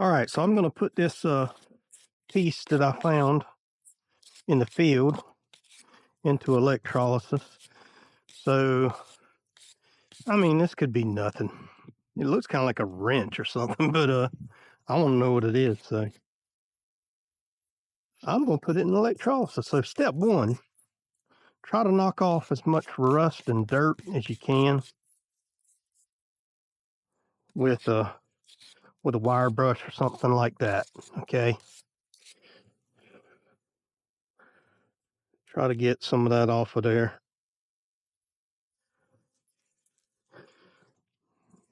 All right, so I'm going to put this piece that I found in the field into electrolysis. So, I mean, this could be nothing. It looks kind of like a wrench or something, but I want to know what it is. So, I'm going to put it in electrolysis. So, step one, try to knock off as much rust and dirt as you can with a wire brush or something like that. Okay. Try to get some of that off of there.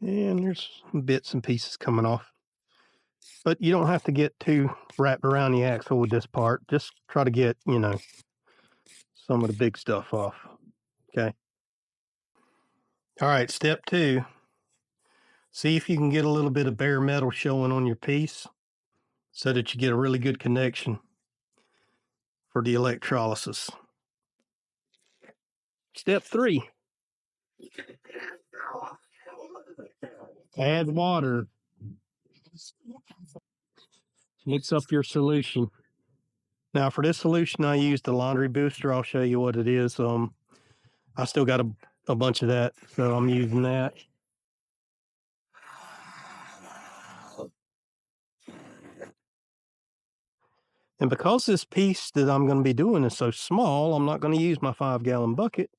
And there's bits and pieces coming off. But you don't have to get too wrapped around the axle with this part. Just try to get, some of the big stuff off. Okay. All right, step two. See if you can get a little bit of bare metal showing on your piece so that you get a really good connection for the electrolysis. Step three. Add water. Mix up your solution. Now for this solution, I used the laundry booster. I'll show you what it is. I still got a bunch of that, so I'm using that. And because this piece that I'm going to be doing is so small, I'm not going to use my 5-gallon bucket.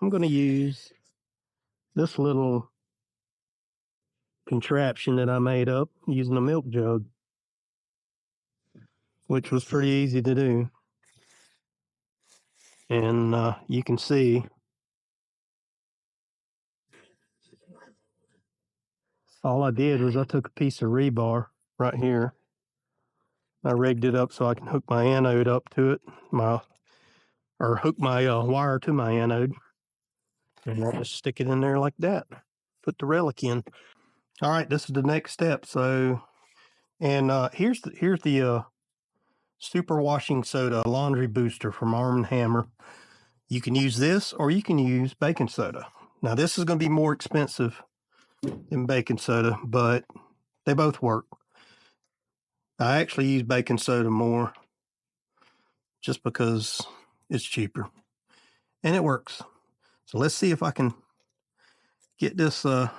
I'm going to use this little contraption that I made up using a milk jug, which was pretty easy to do. And you can see all I did was I took a piece of rebar right here. I rigged it up so I can hook my anode up to it, or hook my wire to my anode. And I'll just stick it in there like that. Put the relic in. All right, this is the next step. So, and here's the super washing soda laundry booster from Arm & Hammer. You can use this or you can use baking soda. Now, this is going to be more expensive than baking soda, but they both work. I actually use baking soda more just because it's cheaper and it works. So let's see if I can get this to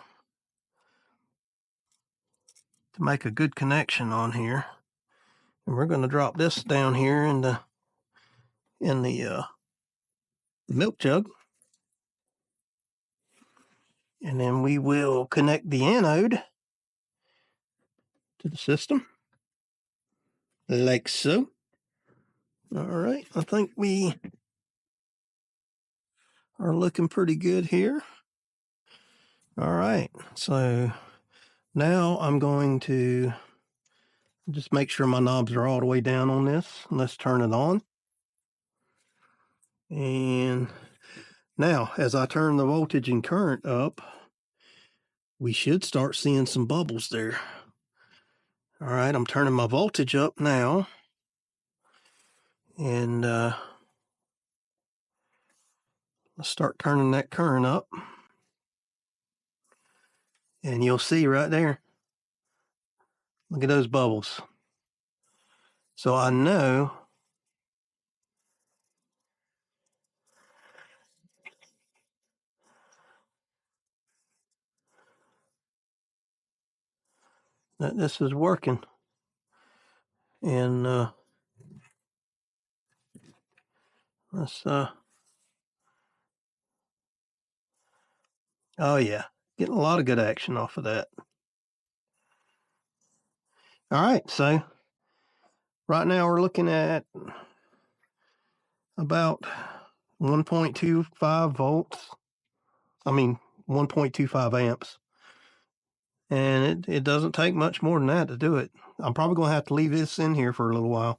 make a good connection on here. And we're going to drop this down here in the milk jug. And then we will connect the anode to the system, like so. All right, I think we are looking pretty good here. All right, so now I'm going to just make sure my knobs are all the way down on this. Let's turn it on. And now, as I turn the voltage and current up, we should start seeing some bubbles there. All right, I'm turning my voltage up now. And let's start turning that current up. And you'll see right there. Look at those bubbles. So I know that this is working. And let's oh yeah, getting a lot of good action off of that. All right, so right now we're looking at about 1.25 volts. I mean 1.25 amps. And it doesn't take much more than that to do it. I'm probably going to have to leave this in here for a little while.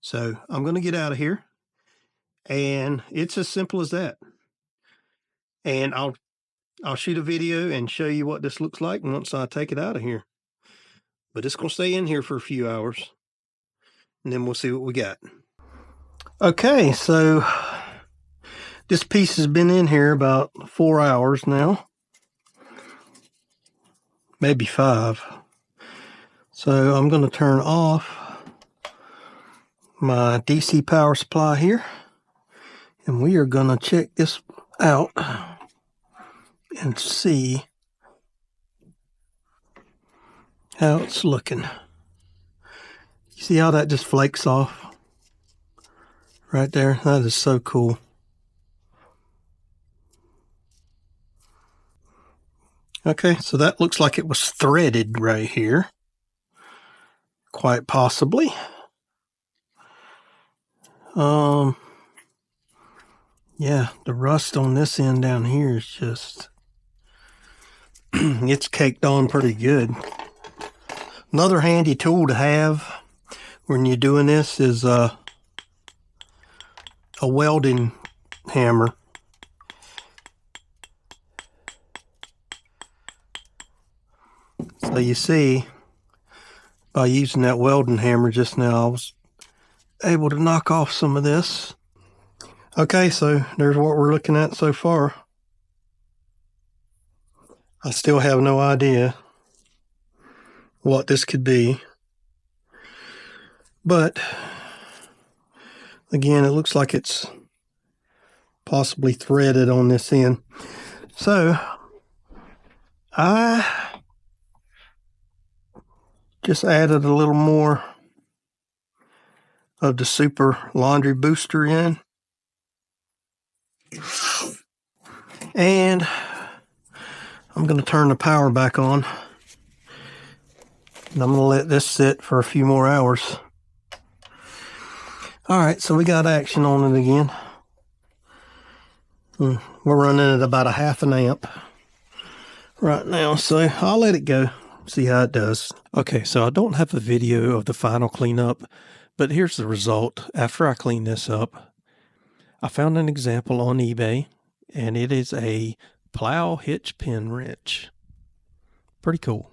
So I'm going to get out of here. And it's as simple as that. And I'll shoot a video and show you what this looks like once I take it out of here. But it's going to stay in here for a few hours. And then we'll see what we got. Okay, so this piece has been in here about 4 hours now. Maybe 5. So I'm going to turn off my DC power supply here, and we are going to check this out and see how it's looking. You see how that just flakes off right there? That is so cool. Okay, so that looks like it was threaded right here. Quite possibly. Yeah, the rust on this end down here is just, it's caked on pretty good. Another handy tool to have when you're doing this is a welding hammer. So you see, by using that welding hammer just now, I was able to knock off some of this. Okay, so there's what we're looking at so far. I still have no idea what this could be, but again, it looks like it's possibly threaded on this end. So I just added a little more of the super laundry booster in, and I'm going to turn the power back on, and I'm going to let this sit for a few more hours. Alright, so we got action on it again. We're running at about a 1/2 amp right now, so I'll let it go, see how it does. Okay, so I don't have a video of the final cleanup, but here's the result after I clean this up. I found an example on eBay, and it is a plow hitch pin wrench. Pretty cool.